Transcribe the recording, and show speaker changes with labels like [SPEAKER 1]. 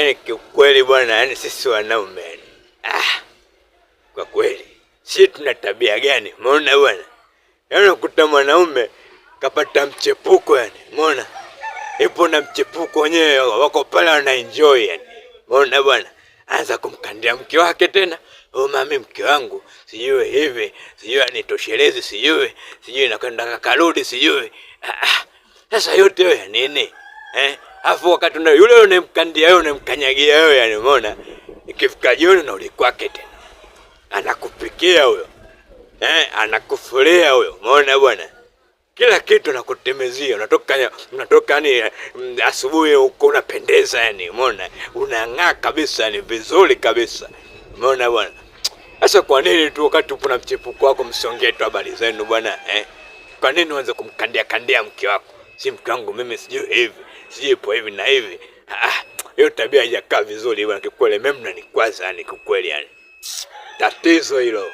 [SPEAKER 1] Yaani kiukweli bwana, yaani sisi wanaume kwa kweli sisi tuna tabia gani? Umeona bwana? Yaani ukuta mwanaume kapata mchepuko yani. Umeona? Ipo na mchepuko wenyewe wako pale wana enjoy yani. Umeona bwana? Anza kumkandia mke wake tena. Oh mami, mke wangu sijui hivi, sijui anitoshelezi, sijui nakwenda karudi, sijui. Sasa yote hayo ya nini? Afu wakati yule unemkandia wewe unemkanyagia wewe yani, umeona? Ikifika jioni na uli kwake tena. Anakupikia huyo. Anakufulia huyo. Umeona bwana? Kila kitu nakutemezia. Unatoka ni asubuhi uko unapendeza yani, umeona? Unang'aa kabisa ni vizuri kabisa. Umeona bwana? Sasa kwa nini tu wakati upo na mchepuko wako msiongee tu habari zenu bwana? Kwa nini uanze kumkandia mke wako? Si mke wangu mimi sijui hivi, sijui ipo hivi na hivi. Hiyo tabia haijakaa vizuri bwana, kikweli mimi mnanikwaza yani, kikweli yani. Tatizo hilo.